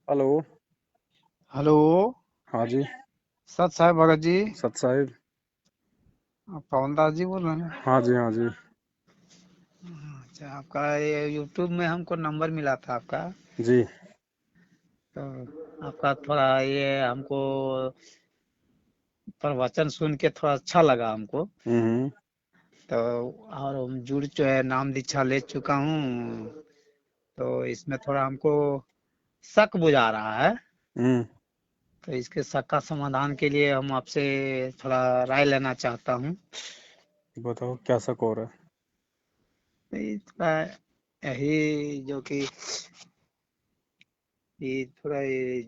Hello. Hello. हाँ जी। सत साहब भगत जी। सत साहिब। आप पवन दास जी बोल रहे हैं? हाँ जी, हाँ जी। अच्छा, आपका ये यूट्यूब में हमको नंबर मिला था आपका। जी। तो आपका थोड़ा ये हमको प्रवचन सुन के थोड़ा अच्छा लगा हमको। हम्म। तो और हम जुड़ जो है नाम दीक्षा ले चुका हूँ। तो इसमें थोड़ा हमको शक बुझा रहा है। हम्म। तो इसके शक का समाधान के लिए हम आपसे थोड़ा राय लेना चाहता हूँ। बताओ क्या शक हो रहा है? ये थोड़ा यही जो कि ये थोड़ा ये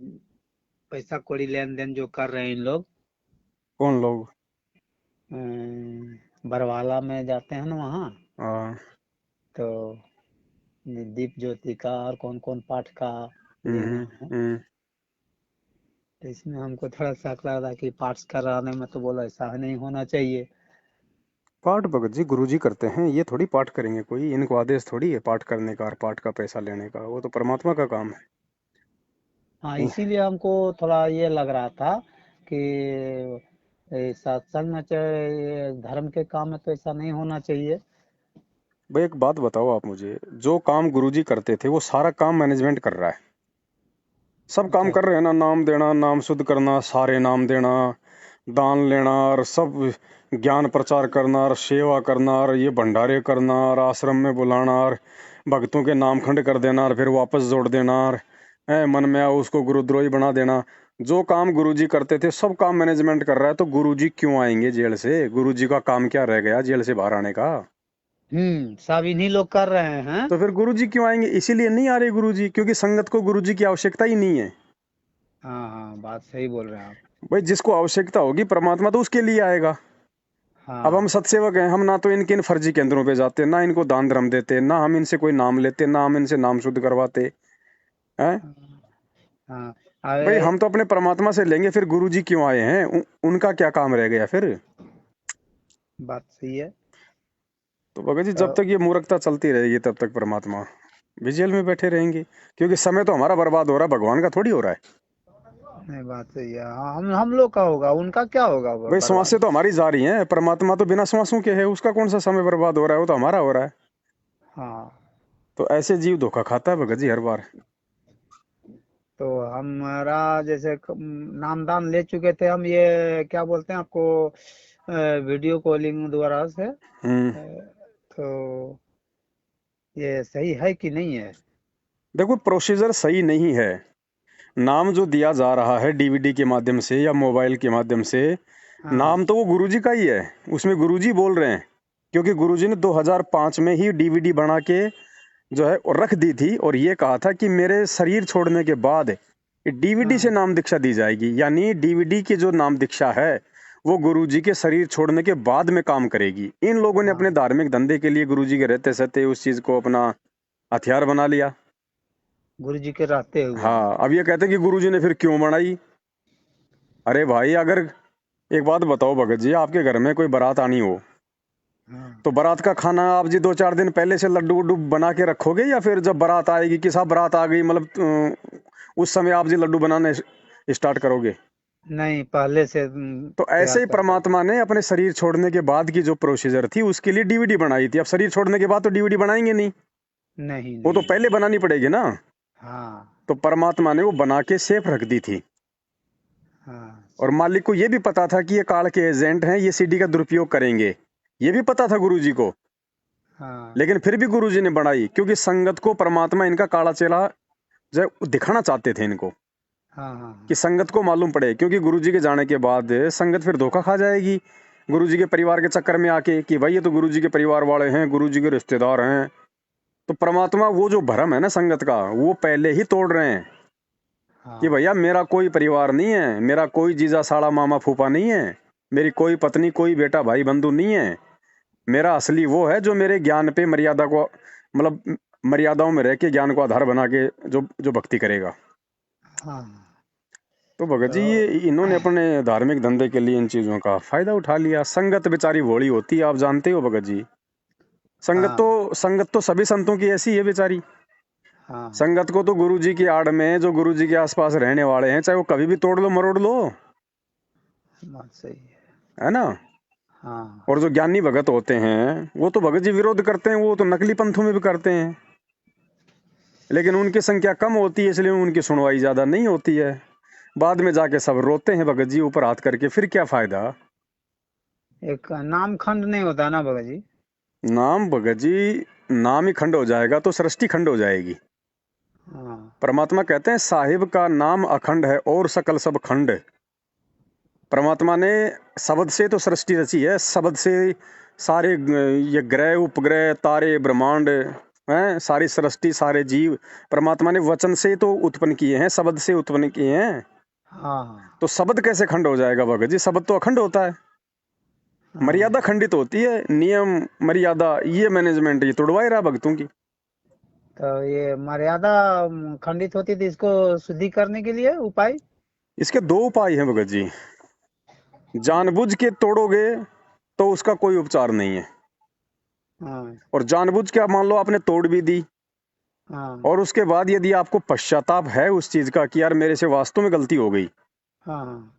पैसा कौड़ी लेन देन जो कर रहे हैं इन लोग। कौन लोग? बरवाला में जाते हैं ना वहाँ। हाँ। तो ये दीप ज्योति का और कौन कौन पाठ का ले हम्म। रहे हैं। हम्म। तो इसमें हमको थोड़ा शक लग रहा है कि पाठ कराने में तो बोला ऐसा नहीं होना चाहिए। पाठ भगत जी गुरुजी करते हैं, ये थोड़ी पाठ करेंगे कोई, इनको आदेश थोड़ी है पाठ करने का और पाठ का पैसा लेने का, वो तो परमात्मा का काम हाँ, है। इसीलिए हमको थोड़ा ये लग रहा था कि सत्संग में चाहे ये धर्म के काम में तो ऐसा नहीं होना चाहिए। भाई एक बात बताओ आप मुझे, जो काम गुरुजी करते थे वो सारा काम मैनेजमेंट कर रहा है, सब काम अच्छा। कर रहे हैं ना, नाम देना, नाम शुद्ध करना, सारे नाम देना, दान लेना और सब, ज्ञान प्रचार करना और सेवा करना और ये भंडारे करना और आश्रम में बुलाना और भक्तों के नाम खंड कर देना और फिर वापस जोड़ देना और मन में आओ उसको गुरुद्रोही बना देना। जो काम गुरुजी करते थे सब काम मैनेजमेंट कर रहा है, तो गुरुजी क्यों आएंगे जेल से? गुरुजी का काम क्या रह गया जेल से बाहर आने का? सब इन्हीं लोग कर रहे हैं। तो फिर गुरुजी क्यों आएंगे? इसीलिए नहीं आ रहे गुरुजी, क्योंकि संगत को गुरुजी की आवश्यकता ही नहीं है। हाँ हाँ, बात सही बोल रहे हैं आप। भाई जिसको आवश्यकता होगी परमात्मा तो उसके लिए आएगा। अब हम हाँ सत्सेवक हैं, हम ना तो इनके इन फर्जी केंद्रों पे जाते, ना इनको दान धर्म देते, ना हम इनसे कोई नाम लेते, ना हम इनसे नाम शुद्ध करवाते हैं। हाँ। भाई अरे, हम तो अपने परमात्मा से लेंगे, फिर गुरु जी क्यों आए हैं? उनका क्या काम रह गया फिर? बात सही है। तो भगत जी जब तो तक ये मूर्खता चलती रहेगी तब तक परमात्मा भी जेल में बैठे रहेंगे, क्योंकि समय तो हमारा बर्बाद हो रहा है, भगवान का थोड़ी हो रहा है। नहीं, बात सही है। हाँ, हम लोग का होगा, उनका क्या होगा भाई बर्बाद। श्वासें तो हमारी जा रही हैं, परमात्मा तो बिना श्वासों के है, उसका कौन सा समय बर्बाद हो रहा है? वो तो हमारा हो रहा है। हाँ। तो ऐसे जीव धोखा खाता है भगत जी हर बार। तो हमारा जैसे नामदान ले चुके थे हम, ये क्या बोलते हैं आपको, वीडियो कॉलिंग द्वारा से। हम्म। तो ये सही है कि नहीं है? देखो प्रोसीजर सही नहीं है। नाम जो दिया जा रहा है डीवीडी के माध्यम से या मोबाइल के माध्यम से, हाँ नाम तो वो गुरुजी का ही है, उसमें गुरुजी बोल रहे हैं। क्योंकि गुरुजी ने 2005 में ही डीवीडी बना के जो है और रख दी थी, और ये कहा था कि मेरे शरीर छोड़ने के बाद डीवीडी से हाँ नाम दीक्षा दी जाएगी, यानी डीवीडी की जो नाम दीक्षा है वो गुरुजी के शरीर छोड़ने के बाद में काम करेगी। इन लोगों ने अपने हाँ। धार्मिक धंधे के लिए गुरुजी के रहते सहते उस चीज को अपना हथियार बना लिया। गुरु जी के रहते हुए। हाँ, अब ये कहते हैं कि गुरुजी ने फिर क्यों बनाई। अरे भाई अगर, एक बात बताओ भगत जी, आपके घर में कोई बारात आनी हो हाँ तो बारात का खाना आप जी 2-4 दिन पहले से लड्डू वड्डू बना के रखोगे, या फिर जब बारात आएगी कि साहब बारात आ गई मतलब उस समय आप जी लड्डू बनाने स्टार्ट करोगे? नहीं, पहले से तो ऐसे तैयार ही करके। परमात्मा ने अपने शरीर छोड़ने के बाद की जो प्रोसीजर थी उसके लिए डीवीडी बनाई थी। अब शरीर छोड़ने के बाद तो डीवीडी बनाएंगे नहीं, नहीं वो तो नहीं नहीं। पहले बनानी पड़ेगी ना। हाँ तो परमात्मा ने वो बना के सेफ रख दी थी, हाँ और मालिक को ये भी पता था कि ये काल के एजेंट हैं, ये सीडी का दुरुपयोग करेंगे, ये भी पता था गुरुजी को। हाँ लेकिन फिर भी गुरुजी ने बढ़ाई, क्योंकि संगत को परमात्मा इनका काला चेला जो है दिखाना चाहते थे इनको, हाँ हाँ कि हाँ। संगत को मालूम पड़े, क्योंकि गुरुजी के जाने के बाद संगत फिर धोखा खा जाएगी गुरुजी के परिवार के चक्कर में आके, कि भाई ये तो गुरुजी के परिवार वाले हैं, गुरुजी के रिश्तेदार हैं। तो परमात्मा वो जो भरम है ना संगत का, वो पहले ही तोड़ रहे हैं कि हाँ भैया मेरा कोई परिवार नहीं है, मेरा कोई जीजा साला मामा फूफा नहीं है, मेरी कोई पत्नी कोई बेटा भाई बंधु नहीं है। मेरा असली वो है जो मेरे ज्ञान पे मर्यादा को, मतलब मर्यादाओं में रह के ज्ञान को आधार बना के जो जो भक्ति करेगा। हाँ। तो भगत जी ये तो इन्होंने अपने धार्मिक धंधे के लिए इन चीजों का फायदा उठा लिया। संगत बेचारी भोली होती है, आप जानते हो भगत जी। संगत हाँ तो संगत तो सभी संतों की ऐसी है बेचारी। हाँ संगत को तो गुरु जी की आड़ में, जो गुरु जी के आसपास रहने वाले हैं, चाहे वो कभी भी तोड़ लो मरोड़ लो, बात सही है। है ना। हाँ और जो ज्ञानी भगत होते हैं वो तो भगत जी विरोध करते हैं, वो तो नकली पंथों में भी करते हैं, लेकिन उनकी संख्या कम होती है इसलिए उनकी सुनवाई ज्यादा नहीं होती है। बाद में जाके सब रोते हैं भगत जी ऊपर हाथ करके, फिर क्या फायदा। एक नाम खंड नहीं होता ना भगत जी। नाम भगत जी, नाम ही खंड हो जाएगा तो सृष्टि खंड हो जाएगी। हाँ परमात्मा कहते हैं साहिब का नाम अखंड है और सकल सब खंड। परमात्मा ने शब्द से तो सृष्टि रची है, शब्द से सारे ये ग्रह उपग्रह तारे ब्रह्मांड हैं, सारी सृष्टि सारे जीव परमात्मा ने वचन से तो उत्पन्न किए हैं, शब्द से उत्पन्न किए हैं। हाँ तो शब्द कैसे खंड हो जाएगा भगत जी, शब्द तो अखंड होता है। हाँ। मर्यादा खंडित होती है, नियम मर्यादा ये मैनेजमेंट ये तोड़वा ही रहा भक्तों की। तो ये मर्यादा खंडित होती थी, इसको शुद्धि करने के लिए उपाय। इसके दो उपाय हैं भगत जी। जानबूझ के तोड़ोगे तो उसका कोई उपचार नहीं है, हाँ और जानबूझ के आप मान लो आपने तोड़ भी दी, हाँ और उसके बाद यदि आपको पश्चाताप है उस चीज का कि यार मेरे से वास्तव में गलती हो गई, हाँ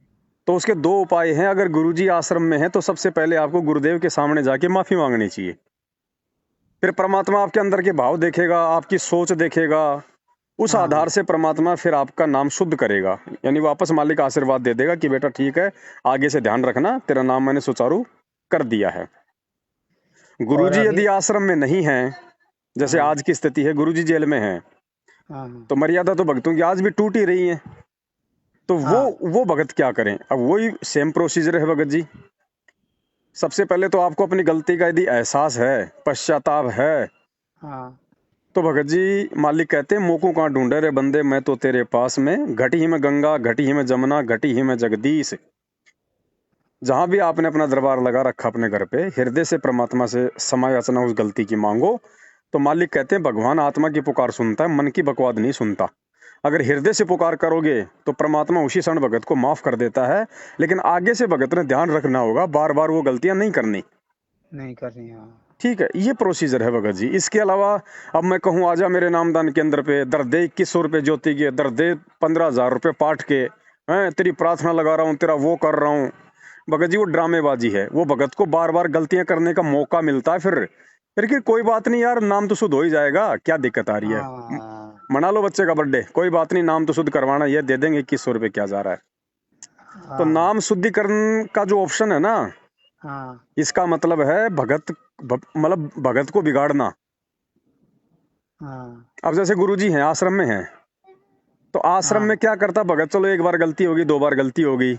तो उसके दो उपाय हैं। अगर गुरुजी आश्रम में है तो सबसे पहले आपको गुरुदेव के सामने जाके माफी मांगनी चाहिए। फिर परमात्मा आपके अंदर के भाव देखेगा, आपकी सोच देखेगा, उस आधार हाँ से परमात्मा फिर आपका नाम शुद्ध करेगा, यानी वापस मालिक आशीर्वाद दे देगा कि बेटा ठीक है, आगे से ध्यान रखना, तेरा नाम मैंने सुचारू कर दिया है। और गुरुजी अभी। यदि आश्रम में नहीं है, जैसे हाँ आज की स्थिति है, गुरुजी जेल में है, हाँ हाँ तो मर्यादा तो भक्तों की आज भी टूट ही रही है। तो हाँ वो भगत क्या करें, अब वही सेम प्रोसीजर है भगत जी। सबसे पहले तो आपको अपनी गलती का यदि एहसास है, पश्चाताप है, हाँ तो भगत जी मालिक कहते हैं मोको कहाँ ढूंढे रे बंदे, मैं तो तेरे पास में, घटी ही में गंगा घटी ही में जमुना घटी ही में जगदीश। जहां भी आपने अपना दरबार लगा रखा अपने घर पे, हृदय से परमात्मा से समय याचना उस गलती की मांगो, तो मालिक कहते हैं भगवान आत्मा की पुकार सुनता है, मन की बकवाद नहीं सुनता। अगर हृदय से पुकार करोगे तो परमात्मा उसी क्षण भगत को माफ कर देता है, लेकिन आगे से भगत ने ध्यान रखना होगा, बार बार वो गलतियां नहीं करनी। नहीं करनी। हाँ ठीक है, ये प्रोसीजर है भगत जी। इसके अलावा अब मैं कहूँ आजा मेरे नामदान के अंदर पे, दर दे 2100 रुपये ज्योति के, दर दे 15,000 रुपये पाठ के, हैं तेरी प्रार्थना लगा रहा हूँ, तेरा वो कर रहा हूँ, भगत जी वो ड्रामेबाजी है। वो भगत को बार बार गलतियां करने का मौका मिलता है, फिर कि कोई बात नहीं यार, नाम तो शुद्ध हो ही जाएगा, क्या दिक्कत आ रही है, हाँ मना लो बच्चे का बर्थडे, कोई बात नहीं, नाम तो शुद्ध करवाना, ये दे देंगे 2100 रुपये, क्या जा रहा है। तो हाँ नाम शुद्धिकरण का जो ऑप्शन है ना, हाँ इसका मतलब है मतलब भगत को बिगाड़ना। हाँ अब जैसे गुरुजी हैं आश्रम में हैं, तो आश्रम में हाँ क्या करता भगत, चलो एक बार गलती होगी, दो बार गलती होगी,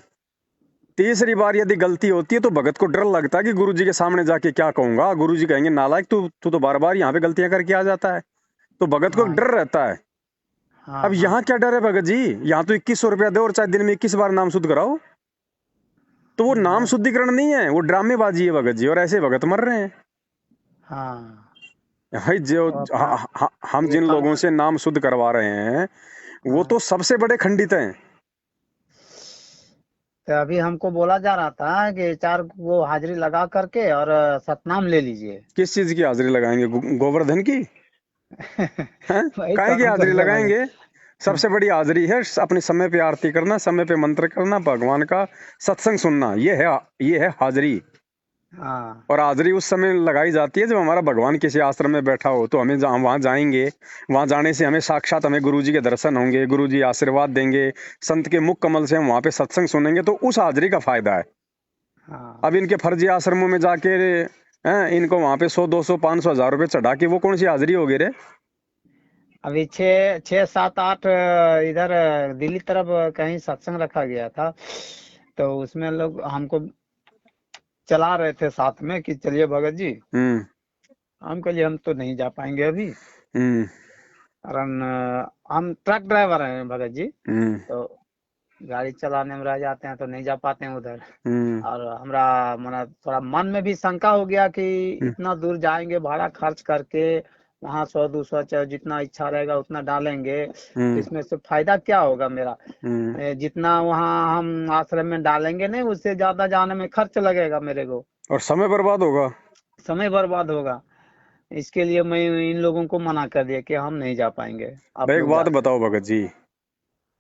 तीसरी बार यदि गलती होती है तो भगत को डर लगता है कि गुरुजी के सामने जाके क्या कहूंगा, गुरुजी कहेंगे नालायक तू तू तो बार बार यहाँ पे गलतियां करके आ जाता है। तो भगत को एक हाँ डर रहता है। हाँ अब हाँ यहाँ क्या डर है भगत जी, यहाँ तो 2100 रुपया दो और चाहे दिन में 21 बार नाम शुद्ध कराओ। तो वो नाम बस। शुद्धिकरण नहीं है, वो ड्रामेबाजी है भगत जी, और ऐसे भगत मर रहे हैं। हाँ भाई जो वो अपना हम जिन एकांत। लोगों से नाम शुद्ध करवा रहे हैं वो हाँ तो सबसे बड़े खंडित हैं। तो अभी हमको बोला जा रहा था कि 4 वो हाजिरी लगा करके और सतनाम ले लीजिए। किस चीज की हाजिरी लगाएंगे, गोवर्धन की? हैं? वही तो काहे की हमको हाजिरी समझ। लगाएंगे? सबसे बड़ी हाजिरी है अपने समय पे आरती करना, समय पे मंत्र करना, भगवान का सत्संग सुनना, ये है हाजिरी। हाँ और हाजिरी उस समय लगाई जाती है जब हमारा भगवान किसी आश्रम में बैठा हो, तो हमें हम वहां जाएंगे, वहां जाने से हमें साक्षात हमें गुरुजी के दर्शन होंगे, गुरुजी आशीर्वाद देंगे, संत के मुख कमल से हम वहां पे सत्संग सुनेंगे, तो उस हाजिरी का फायदा है। हाँ। अब इनके फर्जी आश्रमों में जाके हैं, इनको वहां पे 100 200 500 1000 रुपए चढ़ा के वो कौन सी हाजिरी होगी रे। अभी 6 6 7 8 इधर दिल्ली तरफ कहीं सत्संग रखा गया था, तो उसमें लोग हमको चला रहे थे साथ में कि चलिए भगत जी। हम्म हम कहिए हम तो नहीं जा पाएंगे अभी, हम्म कारण हम ट्रक ड्राइवर हैं भगत जी। हम्म तो गाड़ी चलाने में रह जाते हैं तो नहीं जा पाते हैं उधर। हम्म और हमरा मना थोड़ा मन में भी शंका हो गया कि हम्म इतना दूर जाएंगे भाड़ा खर्च करके, वहाँ 100 200 चाहे जितना इच्छा रहेगा उतना डालेंगे, तो हम्म इसमें से फायदा क्या होगा मेरा। हम्म। जितना वहाँ हम आश्रम में डालेंगे नहीं, उससे ज्यादा जाने में खर्च लगेगा मेरे को, और समय बर्बाद होगा। समय बर्बाद होगा। इसके लिए मैं इन लोगों को मना कर दिया कि हम नहीं जा पाएंगे, आप भाई एक लोग जा बात सकते। बताओ भगत जी,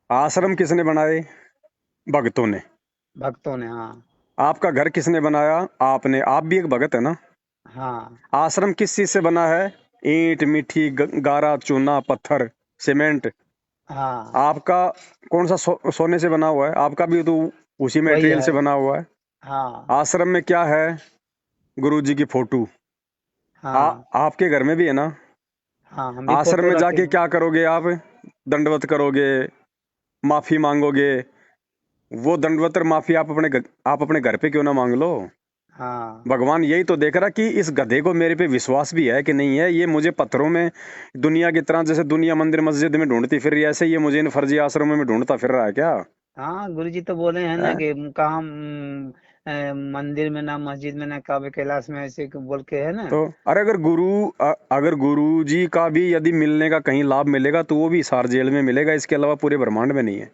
आश्रम किसने बनाए? भगतों ने। भक्तों ने, हाँ। आपका घर किसने बनाया? आपने। आप भी एक भगत है ना। हाँ। आश्रम किस चीज से बना है? ईंट, मिट्टी, गारा, चूना, पत्थर, सीमेंट। हाँ। आपका कौन सा सोने से बना हुआ है? आपका भी तो उसी वही मटेरियल है। से बना हुआ है। हाँ। आश्रम में क्या है? गुरु जी की फोटो। हाँ। आपके घर में भी है ना। हाँ, हम भी आश्रम फोटो में रखे जाके हैं। क्या करोगे आप? दंडवत करोगे, माफी मांगोगे। वो दंडवत और माफी आप अपने घर पे क्यों ना मांग लो? हाँ। भगवान यही तो देख रहा कि इस गधे को मेरे पे विश्वास भी है कि नहीं है। ये मुझे पत्थरों में, दुनिया की तरह, जैसे दुनिया मंदिर मस्जिद में ढूंढती फिर रही है, ऐसे ये मुझे इन फर्जी आश्रमों में ढूंढता फिर रहा है क्या? हाँ, गुरु जी तो बोले हैं ना है? कि कहा मंदिर में ना, मस्जिद में ना, काबे कैलाश में, ऐसे बोल के है ना। तो अरे अगर गुरु जी का भी यदि मिलने का कहीं लाभ मिलेगा तो वो भी हिसार जेल में मिलेगा, इसके अलावा पूरे ब्रह्मांड में नहीं है।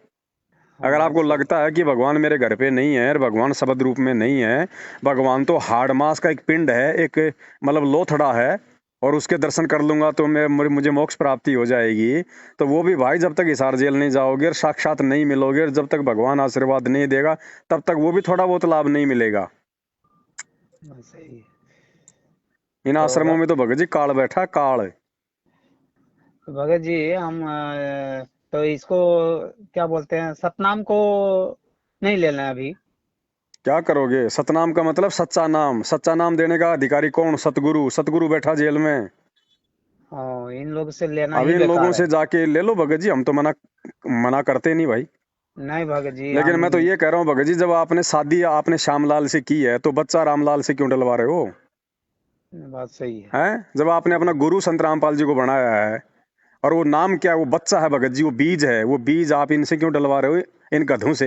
अगर हाँ, आपको सही। लगता है कि भगवान मेरे घर पे नहीं है और भगवान शब्द रूप में नहीं है, भगवान तो हाड़ मास का एक पिंड है, एक मतलब लोथड़ा है, और उसके दर्शन कर लूंगा तो मुझे मोक्ष प्राप्ति हो जाएगी। तो वो भी भाई, जब तक हिसार जेल नहीं जाओगे और साक्षात नहीं मिलोगे और जब तक भगवान आशीर्वाद नहीं देगा, तब तक वो भी थोड़ा बहुत लाभ नहीं मिलेगा। हाँ, सही है। इन तो आश्रमों में तो भगत जी काल बैठा, काल। भगत जी, हम तो इसको क्या बोलते हैं, सतनाम को नहीं लेना है अभी। क्या करोगे? सतनाम का मतलब सच्चा नाम। सच्चा नाम देने का अधिकारी कौन? सतगुरु। सतगुरु बैठा जेल में। हाँ, इन लोग से लेना अब ही इन लोगों बेकार है। से जाके ले लो भगत जी, हम तो मना मना करते नहीं भाई। नहीं भगत जी, लेकिन हम। मैं तो ये कह रहा हूँ भगत जी, जब आपने शादी आपने श्यामलाल से की है तो बच्चा रामलाल से क्यों डलवा रहे हो? बात सही है। हैं? जब आपने अपना गुरु संत रामपाल जी को बनाया है, और वो नाम क्या है? वो बच्चा है भगत जी, वो बीज है। वो बीज आप इनसे क्यों डलवा रहे हो, इन गधों से?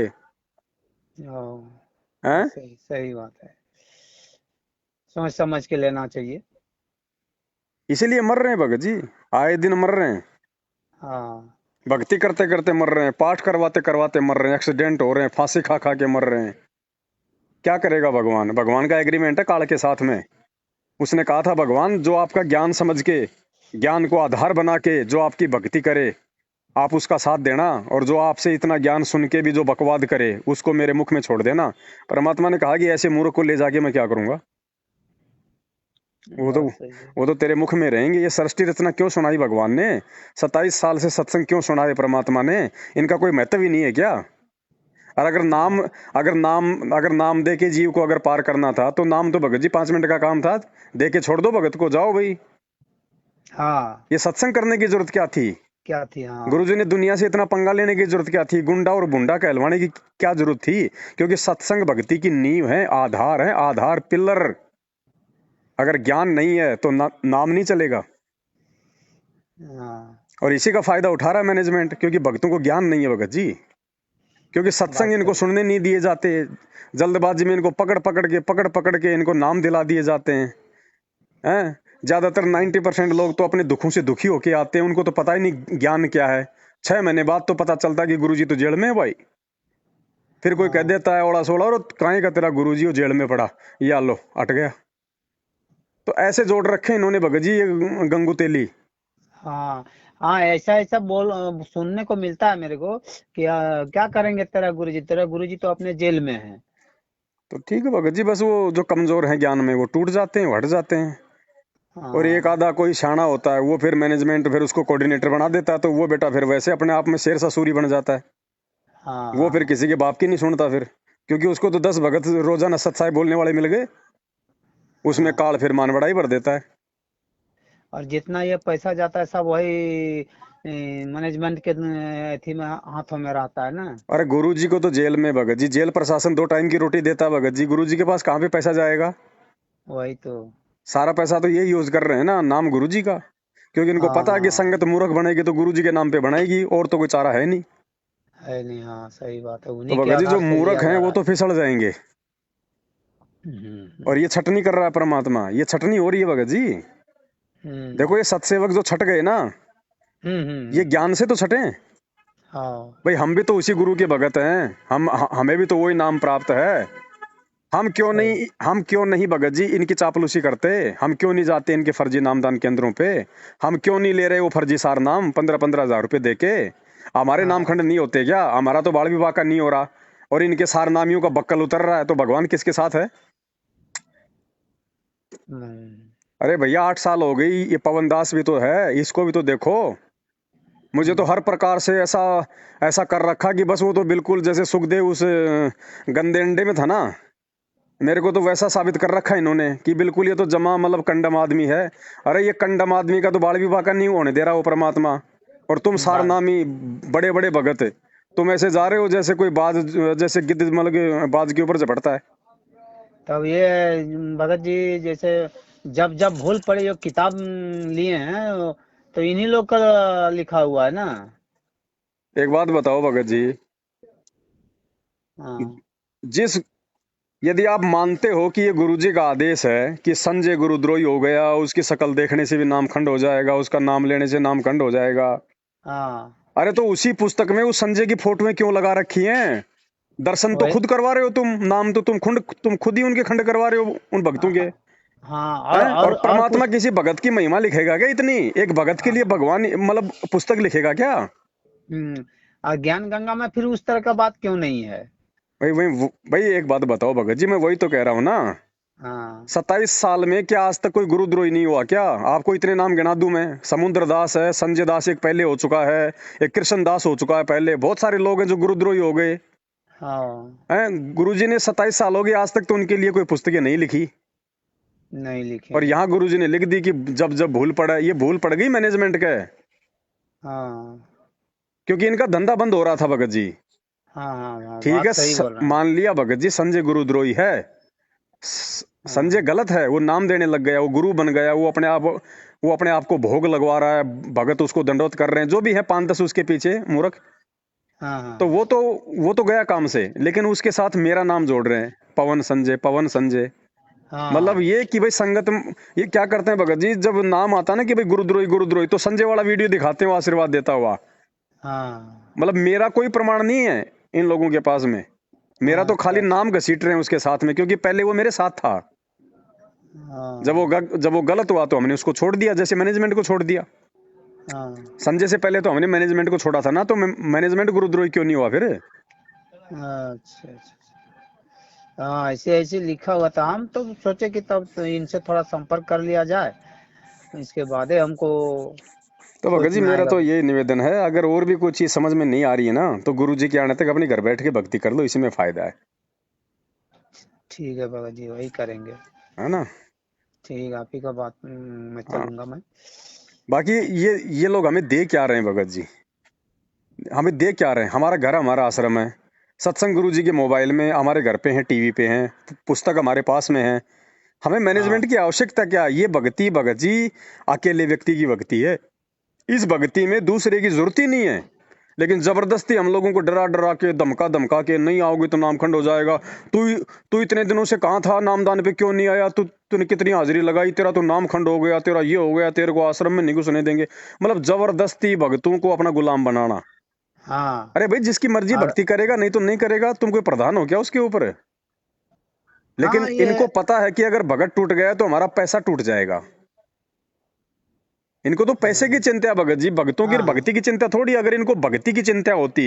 हाँ, हैं? सही सही बात है। सोच समझ के लेना चाहिए। इसीलिए मर रहे हैं भगत जी, आए दिन मर रहे हैं। हाँ। भक्ति करते करते मर रहे हैं, पाठ करवाते करवाते मर रहे हैं, एक्सीडेंट हो रहे हैं, फांसी खा खा के मर रहे हैं। क्या करेगा भगवान? भगवान का एग्रीमेंट है काल के साथ में। उसने कहा था, भगवान जो आपका ज्ञान समझ के, ज्ञान को आधार बना के जो आपकी भक्ति करे, आप उसका साथ देना, और जो आपसे इतना ज्ञान सुन के भी जो बकवाद करे उसको मेरे मुख में छोड़ देना। परमात्मा ने कहा कि ऐसे मूर्ख को ले जाके मैं क्या करूंगा? वो तो बात सही है। वो तो तेरे मुख में रहेंगे। ये सृष्टि रचना क्यों सुनाई भगवान ने? 27 साल से सत्संग क्यों सुनाए परमात्मा ने? इनका कोई महत्व ही नहीं है क्या? और अगर नाम दे के जीव को अगर पार करना था तो नाम तो भगत जी 5 मिनट का काम था। दे के छोड़ दो भगत को, जाओ भाई। हाँ। ये सत्संग करने की जरूरत क्या थी? क्या थी, हाँ। गुरुजी ने दुनिया से इतना पंगा लेने की जरूरत क्या थी? गुंडा और बुंडा कहलवाने की क्या जरूरत थी? क्योंकि सत्संग भक्ति की नींव है, आधार है, आधार पिलर। अगर ज्ञान नहीं है तो नाम नहीं चलेगा। हाँ, और इसी का फायदा उठा रहा है मैनेजमेंट, क्योंकि भक्तों को ज्ञान नहीं है भगत जी। क्योंकि सत्संग बात इनको सही। सुनने नहीं दिए जाते। जल्दबाजी में इनको पकड़ पकड़ के इनको नाम दिला दिए जाते हैं। ज्यादातर 90% लोग तो अपने दुखों से दुखी होके आते हैं, उनको तो पता ही नहीं ज्ञान क्या है। 6 महीने बाद तो पता चलता है कि गुरुजी तो जेल में है भाई। फिर कोई कह हाँ। देता है ओड़ा सोड़ा, और काहे का तेरा गुरुजी वो जेल में पड़ा, या लो अट गया। तो ऐसे जोड़ रखे इन्होंने भगत जी, ये गंगू तेली। हाँ। हाँ, ऐसा ऐसा सुनने को मिलता है मेरे को कि क्या करेंगे तेरा गुरुजी, तेरा गुरुजी तो अपने जेल में है। तो ठीक है भगत जी, बस वो जो कमजोर हैं ज्ञान में वो टूट जाते हैं, हट जाते हैं। और एक हाँ। आधा कोई शाना होता है, वो फिर मैनेजमेंट फिर उसको कोऑर्डिनेटर बना देता है, तो वो बेटा फिर वैसे अपने आप में शेर सा सूरी बन जाता है। हाँ। वो फिर हाँ। किसी के बाप की नहीं सुनता फिर, क्योंकि उसको तो 10 भगत रोजाना सत्साई बोलने वाले मिल गए। उसमें हाँ। काल फिर मान बढ़ाई भर देता है। और जितना ये पैसा जाता है सब वही मैनेजमेंट के थी में, हाथों में रहता है ना। अरे गुरु जी को तो जेल में भगत जी, जेल प्रशासन 2 टाइम की रोटी देता है भगत जी, गुरु जी के पास कहाँ पे पैसा जाएगा? वही तो। सारा पैसा तो ये यूज कर रहे हैं ना, नाम गुरु जी का। क्योंकि इनको हाँ। पता है कि हाँ, संगत मूर्ख बनेगी तो गुरु जी के नाम पे बनाएगी, और तो कोई चारा है नहीं। है नहीं, हाँ सही बात है, तो उन्हीं के भगत जी जो आधार से मूर्ख लिया हैं जा वो रहा तो फिसल जाएंगे। है। और ये छटनी कर रहा है परमात्मा, ये छटनी हो रही है भगत जी। हम्म। देखो ये सतसेवक जो छट गए ना, ये हम्म। ज्ञान से तो छटे। हाँ। भाई हम भी तो उसी गुरु के भगत हैं, हमें भी तो वही नाम प्राप्त है। सही। हम क्यों नहीं भगत जी इनकी चापलूसी करते? हम क्यों नहीं जाते इनके फर्जी नामदान केंद्रों पे? हम क्यों नहीं ले रहे वो फर्जी सार नाम 15-15 हजार रुपए देके? हमारे हाँ। नामखंड नहीं होते क्या? हमारा तो बाल विवाह का नहीं हो रहा और इनके सार नामियों का बक्कल उतर रहा है, तो भगवान किसके साथ है? हम्म, अरे भैया 8 साल हो गई, ये पवन दास भी तो है, इसको भी तो देखो। मुझे तो हम्म, हर प्रकार से ऐसा ऐसा कर रखा कि बस वो तो बिल्कुल जैसे सुखदेव उस गंदे अंडे में था ना, मेरे को तो वैसा साबित कर रखा है इन्होंने कि बिल्कुल ये तो जमा मतलब कंडम आदमी है। अरे ये कंडम आदमी का तो बाल विवाह का नहीं होने दे रहा वो परमात्मा, और तुम बस। सारनामी बड़े बड़े भगत, तुम ऐसे जा रहे हो जैसे कोई बाज, जैसे गिद्ध मतलब कि बाज के ऊपर झपटता है। तब ये भगत जी जैसे जब जब भूल पड़ी जो किताब लिए हैं तो इन्हीं लोग का लिखा हुआ है ना। एक बात बताओ भगत जी, हाँ। जिस यदि आप मानते हो कि ये गुरुजी का आदेश है कि संजय गुरुद्रोही हो गया, उसकी शक्ल देखने से भी नामखंड हो जाएगा, उसका नाम लेने से नामखंड हो जाएगा, हाँ। अरे तो उसी पुस्तक में उस संजय की फोटोएं क्यों लगा रखी हैं? दर्शन तो वही। खुद करवा रहे हो तुम, नाम तो तुम खुद ही उनके खंड करवा रहे हो उन भक्तों के। हाँ हैं? और और परमात्मा कुछ। किसी भगत की महिमा लिखेगा क्या इतनी? एक भगत के लिए भगवान मतलब पुस्तक लिखेगा क्या? और ज्ञान गंगा में फिर उस तरह का बात क्यों नहीं है? भाई भाई भाई एक बात बताओ भगत जी, मैं वही तो कह रहा हूँ ना, हाँ। 27 साल में क्या आज तक कोई गुरुद्रोही नहीं हुआ क्या? आपको इतने नाम गिना दूं मैं? समुद्र दास है, संजय दास एक पहले हो चुका है, एक कृष्ण दास हो चुका है पहले, बहुत सारे लोग हैं जो गुरुद्रोही हो गए हाँ। हैं। गुरुजी ने 27 साल हो गए आज तक तो उनके लिए कोई पुस्तकें नहीं लिखी, नहीं लिखे और हैं। यहाँ गुरुजी ने लिख दी कि जब जब भूल पड़ा, ये भूल पड़ गई मैनेजमेंट के, हाँ। क्योंकि इनका धंधा बंद हो रहा था भगत जी। हाँ। हाँ। हाँ, ठीक है, बात सही बोल रहे हैं। मान लिया भगत जी संजय गुरुद्रोही है, संजय हाँ। गलत है, वो नाम देने लग गया, वो गुरु बन गया, वो अपने आप को भोग लगवा रहा है, भगत उसको दंडवत कर रहे हैं, जो भी है 5-10 उसके पीछे मूर्ख, हाँ। तो हाँ। वो तो गया काम से, लेकिन उसके साथ मेरा नाम जोड़ रहे हैं, पवन संजय पवन संजय। मतलब हाँ। ये कि भाई संगत ये क्या करते हैं भगत जी, जब नाम आता है ना कि भाई गुरुद्रोही गुरुद्रोही, तो संजय वाला वीडियो दिखाते हैं वो आशीर्वाद देता हुआ। हाँ। मतलब मेरा कोई प्रमाण नहीं है इन लोगों के पास में, मेरा तो अच्छा खाली अच्छा। नाम घसीट रहे हैं उसके साथ में, क्योंकि पहले वो मेरे साथ था। हाँ। जब वो गलत हुआ तो हमने उसको छोड़ दिया, जैसे मैनेजमेंट को छोड़ दिया। हाँ। संजय से पहले तो हमने मैनेजमेंट को छोड़ा था ना, तो मैनेजमेंट गुरुद्रोही क्यों नहीं हुआ फिर? अच्छा अच्छा। हाँ, ऐसे ऐसे लिखा हुआ था, हम तो सोचे कि तब तो इनसे थोड़ा संपर्क कर लिया जाए, इसके बाद ही हमको तो भगत सोच जी में मेरा आएगा। तो ये निवेदन है, अगर और भी कोई चीज समझ में नहीं आ रही है ना, तो गुरु जी के आने तक अपने घर बैठ के भक्ति कर लो, इसी में फायदा ठीक है भगत जी, वही करेंगे। है ना? ठीक है, आप ही का बात मैं हाँ। चलूंगा मैं। बाकी ये लोग हमें दे क्या रहे हैं भगत जी? हमें दे क्या रहे हैं? हमारा घर हमारा आश्रम है, सत्संग गुरु जी के मोबाइल में हमारे घर पे हैं, टीवी पे हैं, पुस्तक हमारे पास में है, हमें हाँ। मैनेजमेंट की आवश्यकता क्या? ये भक्ति भगत जी अकेले व्यक्ति की भक्ति है, इस भक्ति में दूसरे की जरूरत ही नहीं है। लेकिन जबरदस्ती हम लोगों को डरा डरा के धमका धमका के, नहीं आओगे तो नामखंड हो जाएगा, तू तू इतने दिनों से कहाँ था, नामदान पे क्यों नहीं आया, तूने कितनी हाजिरी लगाई, तेरा तो नामखंड हो गया, तेरा ये हो गया, तेरे को आश्रम में नहीं घुसने देंगे। मतलब जबरदस्ती भक्तों को अपना गुलाम बनाना। हाँ। अरे भाई जिसकी मर्जी और भक्ति करेगा, नहीं तो नहीं करेगा, तुम कोई प्रधान हो क्या उसके ऊपर? लेकिन हाँ ये। इनको पता है कि अगर भगत टूट गया तो हमारा पैसा टूट जाएगा। इनको तो पैसे की चिंता है भगत जी, भक्तों की हाँ। भक्ति की चिंता थोड़ी। अगर इनको भक्ति की चिंता होती,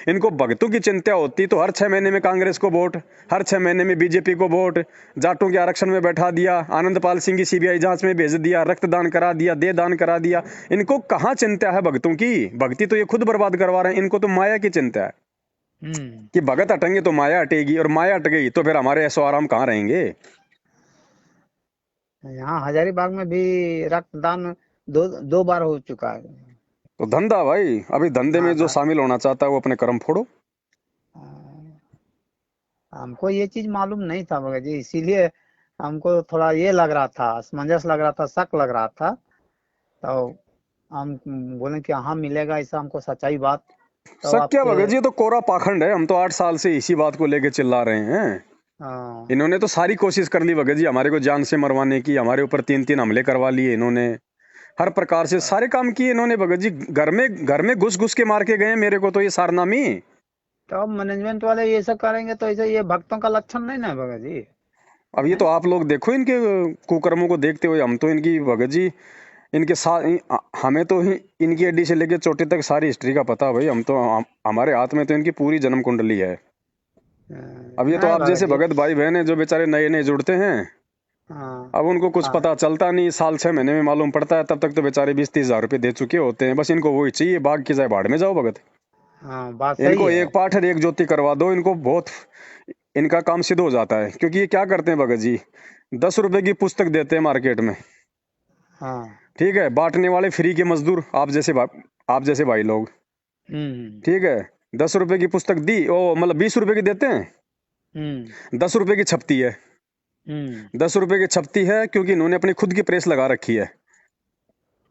इनको भक्तों की चिंता होती, तो हर 6 महीने में कांग्रेस को वोट, हर 6 महीने में बीजेपी को वोट, जाटों के आरक्षण में बैठा दिया, आनंदपाल सिंह की सीबीआई जांच में भेज दिया, रक्तदान करा दिया, देह दान करा दिया। इनको कहाँ चिंता है भक्तों की? भक्ति तो ये खुद बर्बाद करवा रहे हैं, इनको तो माया की चिंता है हम्म। कि भगत हटेंगे तो माया हटेगी, और माया हट गई तो फिर हमारे ऐशो आराम कहाँ रहेंगे? यहाँ हजारीबाग में भी रक्तदान दो दो बार हो चुका है। तो धंधा भाई, अभी धंधे में हाँ जो था। शामिल होना चाहता है वो अपने कर्म फोड़ो। हमको ये चीज मालूम नहीं था भगत जी, इसीलिए हमको थोड़ा ये लग रहा था, असमंजस लग रहा था, शक लग रहा था। तो हम बोले कि हाँ मिलेगा ऐसा हमको सच्चाई बात। तो शक क्या आपसे। भगत जी, ये तो कोरा पाखंड है, हम तो 8 साल से इसी बात को लेके चिल्ला रहे हैं। हाँ। इन्होंने तो सारी कोशिश कर ली भगत जी हमारे को जान से मरवाने की, हमारे ऊपर 3-3 हमले करवा लिए इन्होंने, हर प्रकार से सारे काम किए इन्होंने भगत जी। घर में घुस घुस के मार के गए मेरे को तो ये सारनामी। तो अब मैनेजमेंट वाले ये सब करेंगे तो ऐसे ये भक्तों का लक्षण नहीं ना है भगत जी। अब ये हैं? तो आप लोग देखो इनके कुकर्मों को देखते हुए, हम तो इनकी भगत जी इनके साथ हमें तो इनकी अड्डी से लेके चोटी तक सारी हिस्ट्री का पता है भाई। हम तो हमारे हाथ में तो इनकी पूरी जन्म कुंडली है। अब ये तो नहीं आप भगत जैसे जी। भगत भाई बहन है जो बेचारे नए नए जुड़ते हैं, हाँ अब उनको कुछ हाँ पता चलता नहीं, साल 6 महीने में मालूम पड़ता है, तब तक तो बेचारे 20-30 हज़ार रुपए दे चुके होते हैं। बस इनको वही चाहिए, बाग की जाए भाड़ में जाओ भगत। हाँ, बात सही इनको है। एक पाठ और एक ज्योति करवा दो, इनको बहुत इनका काम सिद्ध हो जाता है। क्योंकि ये क्या करते हैं भगत जी, 10 रुपए की पुस्तक देते हैं मार्केट में, हाँ। ठीक है, बांटने वाले फ्री के मजदूर आप जैसे भाई लोग, हम्म ठीक है। 10 रुपए की पुस्तक दी, ओ मतलब 20 रुपए की देते हैं, हम्म 10 रुपए की छपती है। हम्म 10 रुपए की छपती है क्योंकि इन्होंने अपनी खुद की प्रेस लगा रखी है।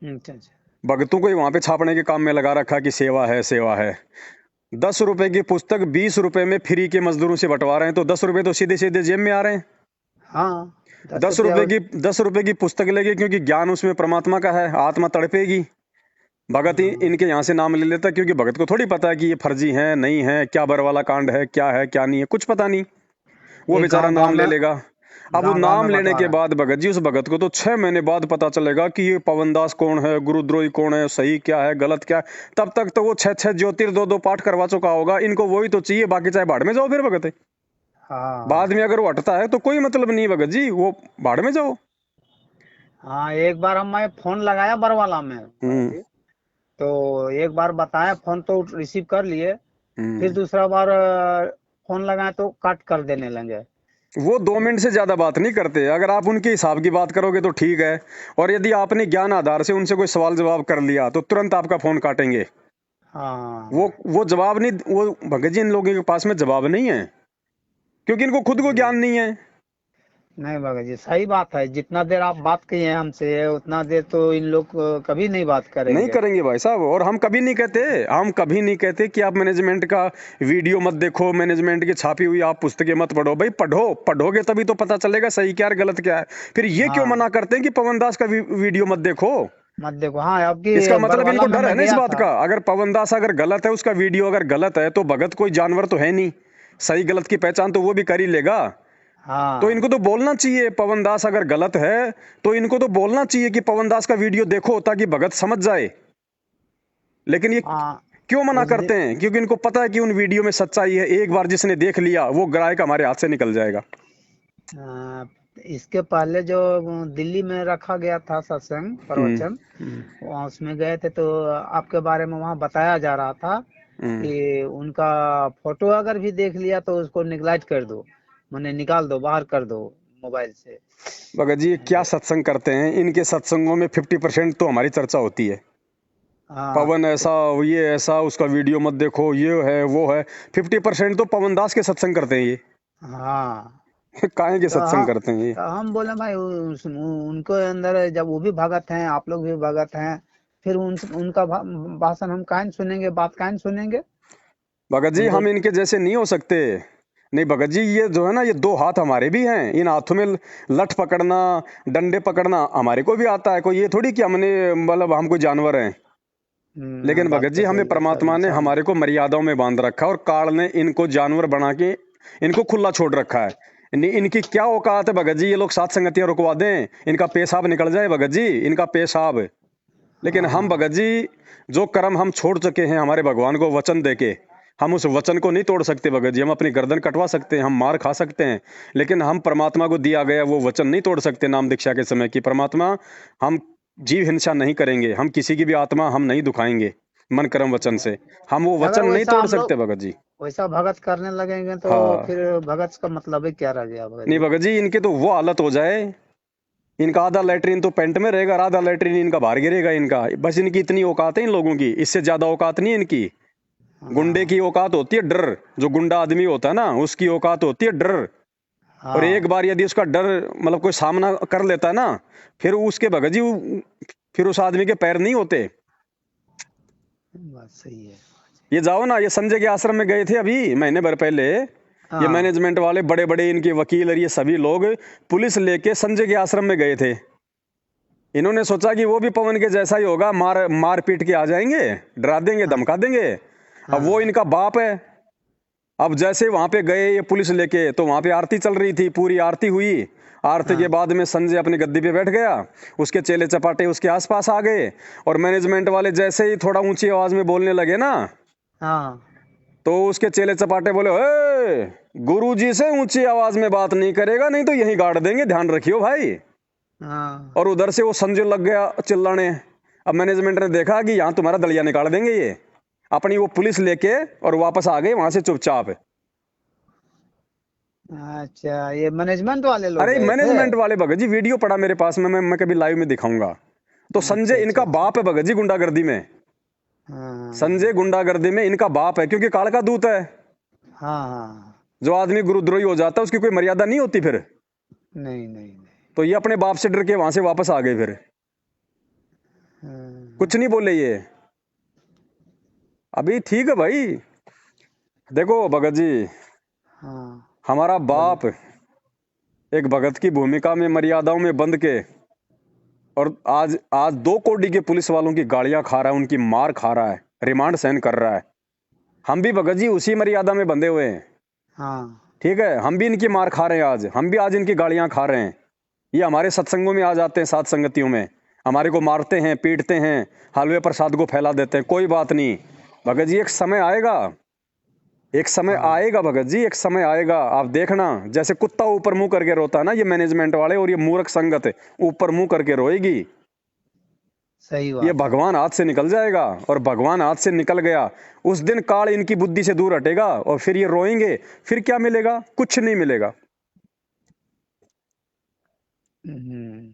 अच्छा अच्छा। भगतों को ही वहां पे छापने के काम में लगा रखा कि सेवा है सेवा है। 10 रुपए की पुस्तक 20 रुपए में फ्री के मजदूरों से बंटवा रहे हैं, तो 10 रुपए तो सीधे सीधे जेब में आ रहे हैं। हाँ, 10 दस रुपया रुपए की 10 रुपए की पुस्तक लेके, क्योंकि ज्ञान उसमें परमात्मा का है, आत्मा तड़पेगी। भगत ही हाँ, इनके यहाँ से नाम ले लेता, क्योंकि भगत को थोड़ी पता है कि ये फर्जी है नहीं है, क्या बरवाला कांड है, क्या है क्या नहीं है, कुछ पता नहीं। वो ये बेचारा नाम ले लेगा। अब वो गांव गांव नाम में लेने बंटवा के रहा है। बाद भगत जी, उस भगत को तो 6 महीने बाद पता चलेगा कि ये पवनदास कौन है, गुरुद्रोही कौन है, सही क्या है गलत क्या है। तब तक तो वो 6-6 ज्योतिर 2-2 पाठ करवा चुका होगा। इनको वही तो चाहिए, बाकी चाहे भाड़ में जाओ फिर भगत है। बाद हाँ में अगर वो हटता है तो कोई मतलब नहीं भगत जी, वो भाड़ में जाओ। हाँ, एक बार मैं फोन लगाया बरवाला में भगत हम्म जी। तो एक बार बताया, फोन तो रिसीव कर लिए। फिर हम्म दूसरा बार फोन लगाया तो कट कर देने लगे। वो 2 मिनट से ज्यादा बात नहीं करते। अगर आप उनके हिसाब की बात करोगे तो ठीक है, और यदि आपने ज्ञान आधार से उनसे कोई सवाल जवाब कर लिया तो तुरंत आपका फोन काटेंगे। वो हाँ। वो जवाब नहीं, वो भगत जी इन लोगों के पास में जवाब नहीं है, क्योंकि इनको खुद को ज्ञान नहीं है। नहीं भगत जी, सही बात है। जितना देर आप बात किए हैं हमसे, उतना देर तो इन लोग कभी नहीं बात नहीं करेंगे। करेंगे भाई साहब। और हम कभी नहीं कहते कि आप मैनेजमेंट का वीडियो मत देखो, मैनेजमेंट की छापी हुई आप पुस्तकें मत पढ़ो। भाई पढ़ो, पढ़ोगे तभी तो पता चलेगा सही क्या है गलत क्या है। फिर ये क्यों हाँ, मना करते हैं कि पवन दास का वीडियो मत देखो? मत देखो। हाँ, आपकी इसका मतलब बरवाला इनको में डर है मैं ना इस गया बात था। का। अगर पवन दास अगर गलत है, उसका वीडियो अगर गलत है, तो भगत कोई जानवर तो है नहीं, सही गलत की पहचान तो वो भी कर ही लेगा। तो हाँ इनको तो बोलना चाहिए, पवन दास अगर गलत है तो इनको तो बोलना चाहिए कि पवन दास का वीडियो देखो, ताकि भगत समझ जाए। लेकिन ये हाँ। क्यों मना उस दिन करते हैं? क्योंकि इनको पता है कि उन वीडियो में सच्चाई है। एक बार जिसने देख लिया वो ग्राहक हमारे हाथ से निकल जाएगा। अ, इसके पहले जो दिल्ली में रखा गया था सत्संग हम्म प्रवचन, हम्म वहाँ उसमें गए थे तो आपके बारे में वहाँ बताया जा रहा था हम्म। कि उनका फोटो अगर भी देख लिया तो उसको निगलेक्ट कर दो, माने निकाल दो, बाहर कर दो मोबाइल से। भगत जी ये क्या सत्संग करते हैं? इनके सत्संगों में 50% तो हमारी चर्चा होती है। हाँ पवन तो ऐसा, ये ऐसा, उसका वीडियो मत देखो, ये है वो है। 50% तो पवन दास के सत्संग करते हैं ये। हाँ। काहे के तो सत्संग हाँ, करते हैं ये? तो हम बोले भाई उनको अंदर जब वो भी भगत हैं, आप लोग भी भगत हैं, फिर उनका भाषण हम काहे न सुनेंगे, बात काहे न सुनेंगे। भगत जी उनको हम इनके जैसे नहीं हो सकते। नहीं भगत जी, ये जो है ना, ये 2 हाथ हमारे भी हैं। इन हाथों में लठ पकड़ना, डंडे पकड़ना हमारे को भी आता है। कोई ये थोड़ी कि हमने मतलब हम कोई जानवर हैं। लेकिन बात भगत तो जी हमें सही है, परमात्मा ने सब। हमारे को मर्यादाओं में बांध रखा है, और काल ने इनको जानवर बना के इनको खुला छोड़ रखा है। इनकी क्या औकात है भगत जी? ये लोग सात संगतियां रुकवा दें, इनका पेशाब निकल जाए भगत जी, इनका पेशाब। लेकिन हम हाँ भगत जी, जो कर्म हम छोड़ चुके हैं हमारे भगवान को वचन देके, हम उस वचन को नहीं तोड़ सकते भगत जी। हम अपनी गर्दन कटवा सकते हैं, हम मार खा सकते हैं, लेकिन हम परमात्मा को दिया गया वो वचन नहीं तोड़ सकते। नाम दीक्षा के समय की परमात्मा, हम जीव हिंसा नहीं करेंगे, हम किसी की भी आत्मा हम नहीं दुखाएंगे मन कर्म वचन से। हम वो अगर वचन नहीं वैसा तोड़ हम सकते लोग भगत जी। वैसा भगत करने लगेंगे तो हाँ। फिर भगत का मतलब ही क्या रह गया भगत नहीं जी। भगत जी, इनके तो वो हालत हो जाए, इनका आधा लेटरिन तो पेंट में रहेगा और आधा लेटरिन इनका बाहर गिरेगा। इनका बस, इनकी इतनी औकात है इन लोगों की, इससे ज्यादा औकात नहीं है इनकी। गुंडे हाँ की औकात होती है डर। जो गुंडा आदमी होता है ना, उसकी औकात होती है डर। और एक हाँ, बार यदि उसका डर मतलब कोई सामना कर लेता है ना, फिर उसके भगत जी फिर उस आदमी के पैर नहीं होते। बात सही है। ये जाओ ना, ये संजय के आश्रम में गए थे अभी महीने भर पहले। ये हाँ मैनेजमेंट वाले बड़े बड़े इनके वकील और ये सभी लोग पुलिस लेके संजय के आश्रम में गए थे। इन्होंने सोचा कि वो भी पवन के जैसा ही होगा, मार मार पीट के आ जाएंगे, डरा देंगे हाँ धमका देंगे। अब वो हाँ इनका बाप है, अब जैसे वहां पे गए ये पुलिस लेके, तो वहां पे आरती चल रही थी, पूरी आरती हुई। आरती के हाँ बाद में संजय अपनी गद्दी पे बैठ गया, उसके चेले चपाटे उसके आसपास आ गए, और मैनेजमेंट वाले जैसे ही थोड़ा ऊंची आवाज में बोलने लगे ना, हाँ तो उसके चेले चपाटे बोले, ए, गुरुजी से ऊंची आवाज में बात नहीं करेगा, नहीं तो यहीं गाड़ देंगे, ध्यान रखियो भाई। हाँ और उधर से वो संजय लग गया चिल्लाने। अब मैनेजमेंट ने देखा कि यहाँ तुम्हारा दलिया निकाल देंगे ये, अपनी वो पुलिस लेके और वापस आ गए वहां से चुपचाप। अच्छा, ये मैनेजमेंट वाले लोग अरे गए थे? मैनेजमेंट वाले भगत जी, वीडियो पड़ा मेरे पास में, मैं कभी लाइव में दिखाऊंगा। तो अच्छा संजय अच्छा इनका अच्छा। बाप है भगत जी, गुंडागर्दी में। हाँ संजय गुंडागर्दी में इनका बाप है, क्योंकि काल का दूत है। हाँ हाँ। जो आदमी गुरुद्रोही हो जाता है उसकी कोई मर्यादा नहीं होती फिर। नहीं नहीं नहीं। तो ये अपने बाप से डर के वहां से वापस आ गए फिर, हाँ कुछ नहीं बोले ये। अभी ठीक है भाई। देखो भगत जी, हाँ। हमारा बोलिए। बाप एक भगत की भूमिका में मर्यादाओं में बंध के, और आज आज 2 कौड़ी के पुलिस वालों की गालियां खा रहा है, उनकी मार खा रहा है, रिमांड सहन कर रहा है। हम भी भगत जी उसी मर्यादा में बंधे हुए हैं। हाँ ठीक है, हम भी इनकी मार खा रहे हैं, आज हम भी आज इनकी गालियां खा रहे हैं। ये हमारे सत्संगों में आ जाते हैं, साथ संगतियों में हमारे को मारते हैं, पीटते हैं, हलवे प्रसाद को फैला देते हैं। कोई बात नहीं भगत जी, एक समय आएगा, एक समय हाँ। आएगा भगत जी, एक समय आएगा, आप देखना। जैसे कुत्ता ऊपर मुंह करके रोता है ना, ये मैनेजमेंट वाले और ये मूर्ख संगत ऊपर मुंह करके रोएगी। सही ये बात है। भगवान हाथ से निकल जाएगा, और भगवान हाथ से निकल गया उस दिन काल इनकी बुद्धि से दूर हटेगा, और फिर ये रोएंगे। फिर क्या मिलेगा? कुछ नहीं मिलेगा। हम्म।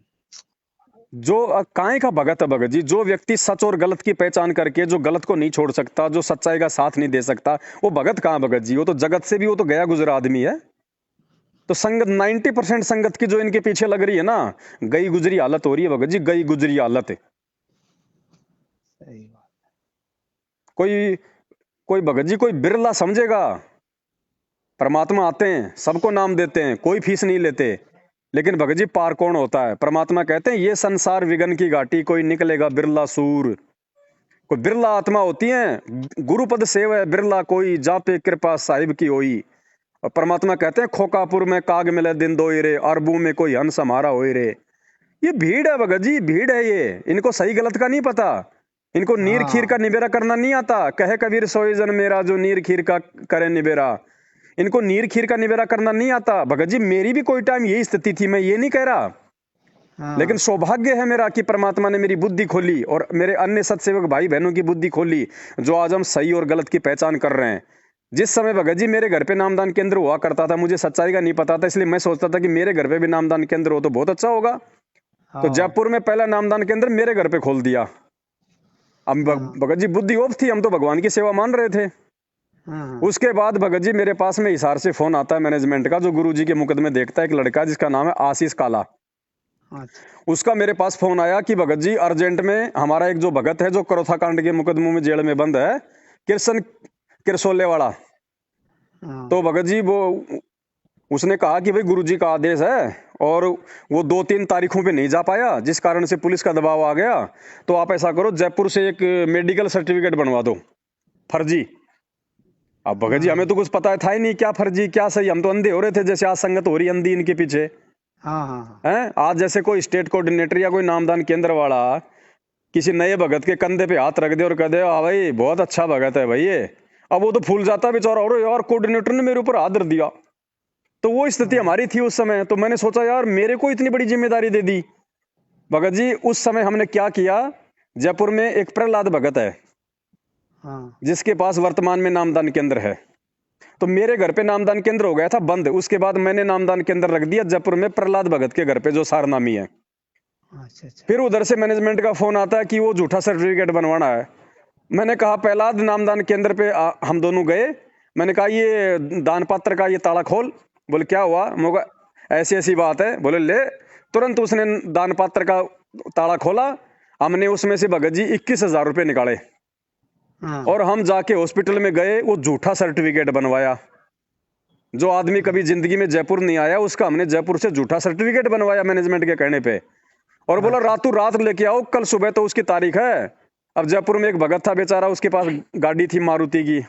जो काहे का भगत है भगत जी, जो व्यक्ति सच और गलत की पहचान करके जो गलत को नहीं छोड़ सकता, जो सच्चाई का साथ नहीं दे सकता, वो भगत कहाँ भगत जी? वो तो जगत से भी, वो तो गया गुजरा आदमी है। तो संगत 90% संगत की जो इनके पीछे लग रही है ना, गई गुजरी हालत हो रही है भगत जी, गई गुजरी हालत है। सही बात। कोई कोई भगत जी, कोई बिरला समझेगा परमात्मा आते हैं, सबको नाम देते हैं, कोई फीस नहीं लेते। लेकिन भगत जी पार कौन होता है? परमात्मा कहते हैं, ये संसार विगन की घाटी, कोई निकलेगा बिरला सूर। कोई बिरला आत्मा होती है, गुरुपद सेव है बिरला कोई, जा पे कृपा साहिब की होई। और परमात्मा कहते हैं, खोकापुर में काग मिले दिन दोई रे, अरबू में कोई हंस हमारा होई रे। ये भीड़ है भगत जी, भीड़ है ये। इनको सही गलत का नहीं पता, इनको नीर खीर का हाँ निबेरा करना नहीं आता। कहे कबीर सोई जन मेरा, जो नीर खीर का करे निबेरा। इनको नीर खीर का निबेरा करना नहीं आता भगत जी। मेरी भी कोई टाइम यही स्थिति थी, मैं ये नहीं कह रहा, लेकिन हाँ। सौभाग्य है मेरा कि परमात्मा ने मेरी बुद्धि खोली, और मेरे अन्य सत्सेवक भाई बहनों की बुद्धि खोली, जो आज हम सही और गलत की पहचान कर रहे हैं। जिस समय भगत जी मेरे घर पे नामदान केंद्र हुआ करता था, मुझे सच्चाई का नहीं पता था, इसलिए मैं सोचता था कि मेरे घर पे भी नामदान केंद्र हो तो बहुत अच्छा होगा। तो हाँ जयपुर में पहला नामदान केंद्र मेरे घर पे खोल दिया। अब हाँ भगत जी बुद्धि ऑफ थी, हम तो भगवान की सेवा मान रहे थे। हाँ। उसके बाद भगत जी मेरे पास में हिसार से फोन आता है मैनेजमेंट का, जो गुरु जी के मुकदमे देखता है, एक लड़का जिसका नाम है आशीष काला। अच्छा। उसका मेरे पास फोन आया कि भगत जी अर्जेंट में हमारा एक जो भगत है, जो करोथा कांड के मुकदमों में जेल में बंद है, किरसन किरसोले वाला। हाँ तो भगत जी वो उसने कहा कि भाई गुरुजी का आदेश है, और वो 2-3 तारीखों पे नहीं जा पाया, जिस कारण से पुलिस का दबाव आ गया। तो आप ऐसा करो, जयपुर से एक मेडिकल सर्टिफिकेट बनवा दो, फर्जी। अब भगत जी हमें हाँ तो कुछ पता था ही नहीं, क्या फर्जी क्या सही, हम तो अंधे हो रहे थे, जैसे आज संगत हो रही है अंधी इनके पीछे। हाँ हाँ। हैं आज जैसे कोई स्टेट कोऑर्डिनेटर या कोई नामदान केंद्र वाला किसी नए भगत के कंधे पे हाथ रख दे और कह दे, हाँ भाई बहुत अच्छा भगत है भाई ये, अब वो तो फूल जाता बेचारा, और यार कोऑर्डिनेटर ने मेरे ऊपर हाथ धर दिया। तो वो स्थिति हाँ हमारी थी उस समय। तो मैंने सोचा यार मेरे को इतनी बड़ी जिम्मेदारी दे दी। भगत जी उस समय हमने क्या किया, जयपुर में एक प्रहलाद भगत है, हाँ। जिसके पास वर्तमान में नामदान केंद्र है। तो मेरे घर पे नामदान केंद्र हो गया था बंद, उसके बाद मैंने नामदान केंद्र रख दिया जयपुर में प्रहलाद भगत के घर पे, जो सारनामी है। अच्छा अच्छा। फिर उधर से मैनेजमेंट का फोन आता है कि वो झूठा सर्टिफिकेट बनवाना है। मैंने कहा प्रहलाद नामदान केंद्र पे हम दोनों गए। मैंने कहा ये दान पात्र का ये ताला खोल। बोले क्या हुआ? मैं कहा ऐसी ऐसी बात है। बोले ले। तुरंत उसने दान पात्र का ताला खोला। हमने उसमें से भगत जी 21,000 रुपये निकाले, हाँ और हम जाके हॉस्पिटल में गए, वो झूठा सर्टिफिकेट बनवाया। जो आदमी कभी जिंदगी में जयपुर नहीं आया, उसका हमने जयपुर से झूठा सर्टिफिकेट बनवाया मैनेजमेंट के कहने पे, और बोला अच्छा। रातों रात लेके आओ, कल सुबह तो उसकी तारीख है। अब जयपुर में एक भगत था बेचारा, उसके पास गाड़ी थी मारुति की,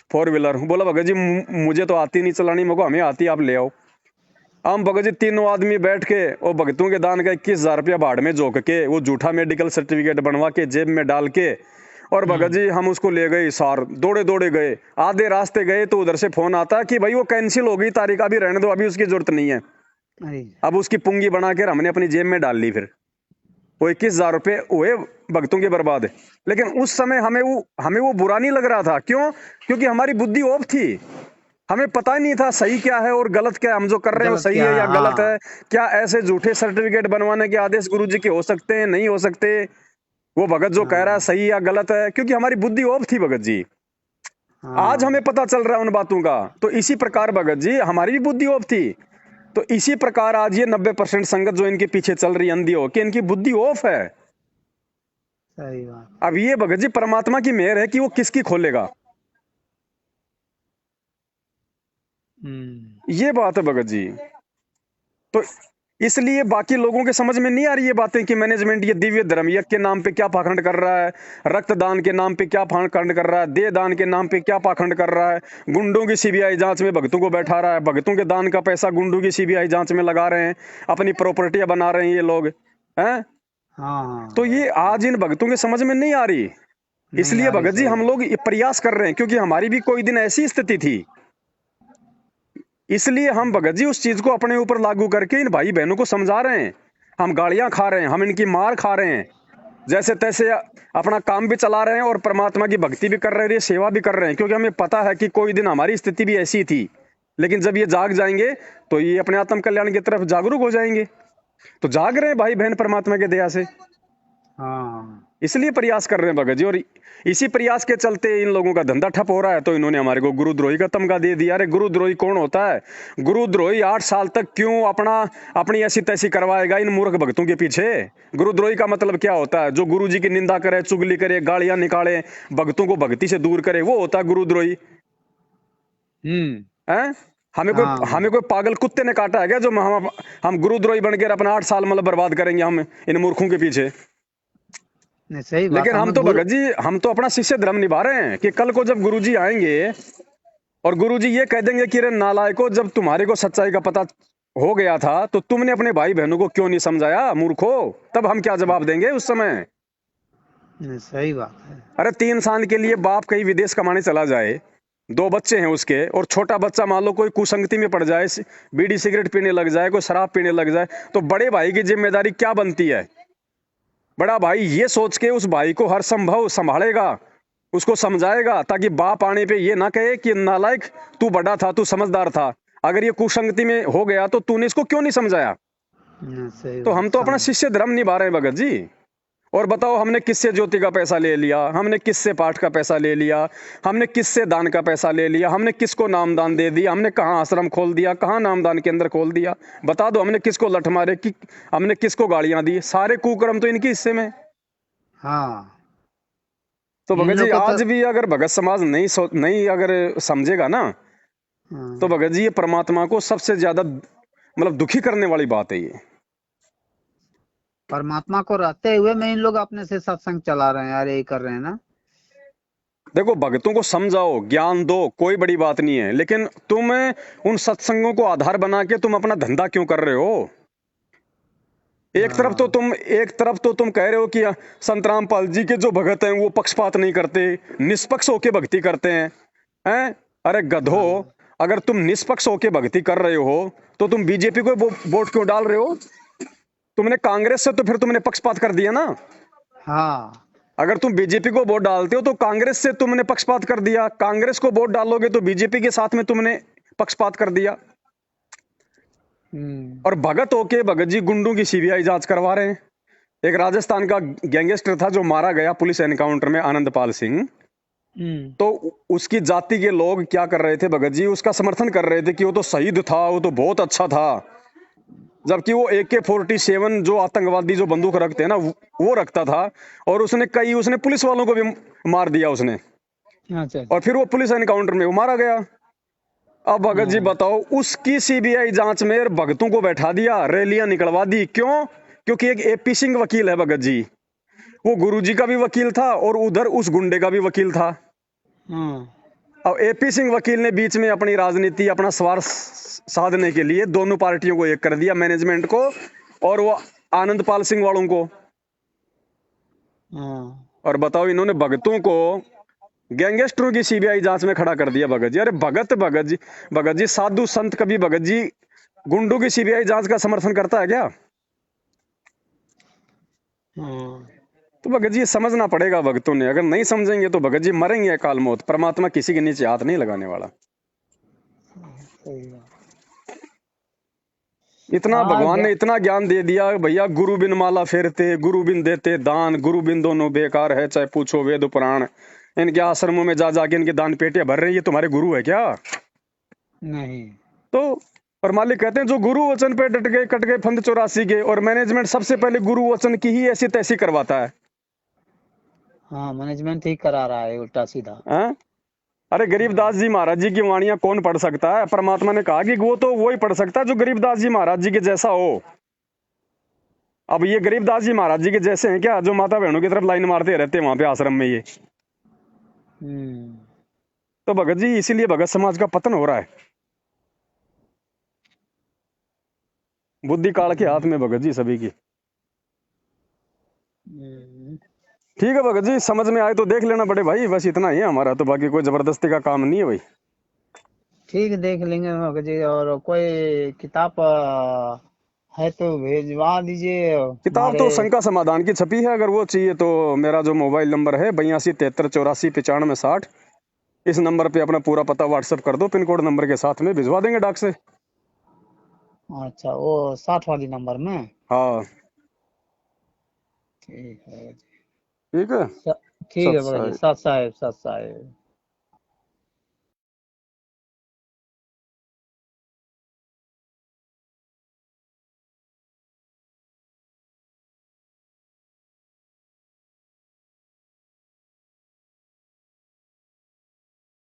4 व्हीलर। बोला भगत जी मुझे तो आती नहीं चलानी, मेरे को हमें आती, आप ले आओ। हम भगत जी तीनों आदमी बैठ के और भगतों के दान का 21,000 रुपया भाड़ में झोंक के वो झूठा मेडिकल सर्टिफिकेट बनवा के जेब में डाल के और भगत जी हम उसको ले गए हिसार, दौड़े दौड़े गए। आधे रास्ते गए तो उधर से फोन आता कि भाई वो कैंसिल हो गई तारीख, अभी रहने दो, अभी उसकी जरूरत नहीं है। अरे अब उसकी पुंगी बना कर हमने अपनी जेब में डाल ली। फिर वो 21,000 रुपये हुए भगतों के बर्बाद। लेकिन उस समय हमें वो बुरा नहीं लग रहा था। क्यों? क्योंकि हमारी बुद्धि ऑफ थी, हमें पता ही नहीं था सही क्या है और गलत क्या है। हम जो कर रहे हैं वो गलत सही क्या है है, या गलत हाँ। है? क्या ऐसे झूठे सर्टिफिकेट बनवाने के आदेश गुरुजी के हो सकते हैं, नहीं हो सकते? वो भगत जो कह रहा है हाँ सही या गलत है, क्योंकि हमारी बुद्धि ऑफ थी भगत जी। आज हाँ हमें पता चल रहा है उन बातों का। तो इसी प्रकार भगत जी हमारी भी बुद्धि ऑफ थी। तो इसी प्रकार आज ये 90% संगत जो इनके पीछे चल रही अंधी हो कि इनकी बुद्धि ऑफ है। सही बात। अब ये भगत जी परमात्मा की मेहर है कि वो किसकी खोलेगा, ये बात है भगत जी। तो इसलिए बाकी लोगों के समझ में नहीं आ रही ये बातें कि मैनेजमेंट ये दिव्य धर्म यज्ञ के नाम पे क्या पाखंड कर रहा है, रक्तदान के नाम पे क्या पाखंड कर रहा है, देह दान के नाम पे क्या पाखंड कर रहा है, गुंडों की सीबीआई जांच में भगतों को बैठा रहा है, भगतों के दान का पैसा गुंडों की सीबीआई जांच में लगा रहे हैं, अपनी प्रॉपर्टियां बना रहे हैं ये लोग हैं। हाँ तो हाँ ये आज इन भगतों के समझ में नहीं आ रही। नहीं इसलिए आ रही, भगत जी सही हम बात। लोग ये प्रयास कर रहे हैं, क्योंकि हमारी भी कोई दिन ऐसी स्थिति थी। इसलिए हम भगत जी उस चीज को अपने ऊपर लागू करके इन भाई बहनों को समझा रहे हैं। हम गालियां खा रहे हैं, हम इनकी मार खा रहे हैं, जैसे तैसे अपना काम भी चला रहे हैं और परमात्मा की भक्ति भी कर रहे हैं, ये सेवा भी कर रहे हैं, क्योंकि हमें पता है कि कोई दिन हमारी स्थिति भी ऐसी थी। लेकिन जब ये जाग जाएंगे तो ये अपने आत्म कल्याण की तरफ जागरूक हो जाएंगे। तो जाग रहे हैं भाई बहन परमात्मा के दया से, हाँ इसलिए प्रयास कर रहे हैं भगत जी। और इसी प्रयास के चलते इन लोगों का धंधा ठप हो रहा है। तो इन्होंने हमारे को गुरुद्रोही का तमगा दे दिया। अरे गुरुद्रोही कौन होता है? गुरुद्रोही 8 साल तक क्यों अपनी ऐसी तैसी करवाएगा इन मूर्ख भक्तों के पीछे? गुरुद्रोही का मतलब क्या होता है? जो गुरु जी की निंदा करे, चुगली करे, गालियां निकाले, भक्तों को भक्ति से दूर करे, वो होता है गुरुद्रोही। हम्म है हाँ हमें कोई पागल कुत्ते ने काटा है क्या जो हम गुरुद्रोही बनकर अपना 8 साल मतलब बर्बाद करेंगे हम इन मूर्खों के पीछे? नहीं, सही बात। लेकिन हम हमें तो गुरु। भगत जी हम तो अपना शिष्य धर्म निभा रहे हैं कि कल को जब गुरुजी आएंगे और गुरुजी ये कह देंगे कि रे नालायको, जब तुम्हारे को सच्चाई का पता हो गया था तो तुमने अपने भाई बहनों को क्यों नहीं समझाया मूर्खो? तब हम क्या जवाब देंगे उस समय? नहीं, सही बात है। अरे 3 साल के लिए बाप कहीं विदेश कमाने चला जाए, 2 बच्चे हैं उसके, और छोटा बच्चा मान लो कोई कुसंगति में पड़ जाए, बीड़ी सिगरेट पीने लग जाए, कोई शराब पीने लग जाए, तो बड़े भाई की जिम्मेदारी क्या बनती है? बड़ा भाई ये सोच के उस भाई को हर संभव संभालेगा, उसको समझाएगा, ताकि बाप आने पे ये ना कहे कि नालायक तू बड़ा था, तू समझदार था, अगर ये कुसंगति में हो गया तो तूने इसको क्यों नहीं समझाया? नहीं, सही तो बात हम तो अपना समझ। शिष्य धर्म निभा रहे हैं भगत जी। और बताओ हमने किससे ज्योति का पैसा ले लिया, हमने किससे पाठ का पैसा ले लिया, हमने किससे दान का पैसा ले लिया, हमने किसको नामदान दे दिया, हमने कहाँ आश्रम खोल दिया, कहाँ नामदान केंद्र खोल दिया? बता दो, हमने किसको लठ मारे कि हमने किसको गालियां दी? सारे कुकर्म तो इनके हिस्से में। हाँ तो इन भगत जी लोग को तो। आज भी अगर भगत समाज नहीं अगर समझेगा ना, तो हाँ, भगत जी ये परमात्मा को सबसे ज्यादा मतलब दुखी करने वाली बात है ये। परमात्मा को रहते हुए में इन लोग अपने से सत्संग चला रहे हैं यार, यही कर रहे हैं ना। देखो भक्तों को समझाओ, ज्ञान दो, कोई बड़ी बात नहीं है, लेकिन तुम उन सत्संगों को आधार बना के तुम अपना धंधा क्यों कर रहे हो? हाँ एक तरफ तो तुम कह रहे हो कि संत रामपाल जी के जो भगत हैं वो पक्षपात नहीं करते, निष्पक्ष होके भक्ति करते हैं। अरे गधो, हाँ अगर तुम निष्पक्ष होके भक्ति कर रहे हो तो तुम बीजेपी को वोट क्यों डाल रहे हो? तुमने कांग्रेस से तो फिर तुमने पक्षपात कर दिया ना। हाँ अगर तुम बीजेपी को वोट डालते हो तो कांग्रेस से तुमने पक्षपात कर दिया, कांग्रेस को वोट डालोगे तो बीजेपी के साथ में तुमने पक्षपात कर दिया। और भगत होके भगत जी गुंडों की सीबीआई जांच करवा रहे हैं। एक राजस्थान का गैंगस्टर था जो मारा गया पुलिस एनकाउंटर में, आनंदपाल सिंह। तो उसकी जाति के लोग क्या कर रहे थे भगत जी? उसका समर्थन कर रहे थे कि वो तो शहीद था, वो तो बहुत अच्छा था, जबकि वो AK-47 जो आतंकवादी जो बंदूक रखते हैं ना वो रखता था। और उसने पुलिस वालों को भी मार दिया उसने, अच्छा और फिर वो पुलिस एनकाउंटर में वो मारा गया। अब भगत जी हाँ बताओ, उसकी सीबीआई जांच में भगतों को बैठा दिया, रैलियां निकलवा दी, क्यों? क्योंकि एक AP सिंह वकील है भगत जी, वो गुरुजी का भी वकील था और उधर उस गुंडे का भी वकील था। हाँ अब एपी सिंह वकील ने बीच में अपनी राजनीति अपना स्वार्थ साधने के लिए दोनों पार्टियों को एक कर दिया, मैनेजमेंट को और वो आनंदपाल सिंह वालों को। हाँ। और बताओ इन्होंने भगतों को गैंगस्टरों की सीबीआई जांच में खड़ा कर दिया। भगत जी, अरे भगत जी साधु संत कभी भगत जी गुंडों की सीबीआई जांच का समर्थन करता है क्या? हाँ। तो भगत जी समझना पड़ेगा भगतों ने, अगर नहीं समझेंगे तो भगत जी मरेंगे अकाल मौत। परमात्मा किसी के नीचे हाथ नहीं लगाने वाला। सही है। इतना हाँ भगवान ने इतना ज्ञान दे दिया भैया, गुरु बिन माला फेरते, गुरु बिन देते दान, गुरु बिन दोनों बेकार है, चाहे पूछो वेद पुराण। इनके आश्रमों में जा जाके इनके दान पेटियां भर रही है, तुम्हारे गुरु है क्या? नहीं। तो और मालिक कहते हैं जो गुरु वचन पे डट गए कट गए फंद 84 के। और मैनेजमेंट सबसे पहले गुरु वचन की ही ऐसी तैसी करवाता है। हाँ, मैनेजमेंट ही करा रहा है उल्टा सीधा। हाँ? अरे गरीबदास जी महाराज जी की वाणियां कौन पढ़ सकता है? परमात्मा ने कहा कि वो तो वो ही पढ़ सकता है जो गरीबदास जी महाराज जी के जैसा हो। अब ये गरीबदास जी महाराज जी के जैसे हैं क्या, जो माता बहनों की तरफ लाइन मारते रहते हैं वहां पे आश्रम में ये? तो भगत जी इसीलिए भगत समाज का पतन हो रहा है, बुद्धि काल के हाथ में भगत जी सभी की। ठीक है भगत जी, समझ में आए तो देख लेना बड़े भाई, बस इतना ही है हमारा तो, बाकी कोई जबरदस्ती का काम नहीं है भाई। ठीक है, देख लेंगे भगत जी। और कोई किताब है तो भेजवा दीजिए किताब हमारे। तो शंका समाधान की छपी है, अगर वो चाहिए तो मेरा जो मोबाइल नंबर है 82 73 84 95 60, इस नंबर पे अपना पूरा पता व्हाट्सएप कर दो, पिन कोड नंबर के साथ में भिजवा देंगे डाक से। अच्छा, वो 60 वाली नंबर में। हाँ ठीक है भगत जी। ठीक है। ठीक है सत भगत जी, साई। सत साहेब, सत साहेब।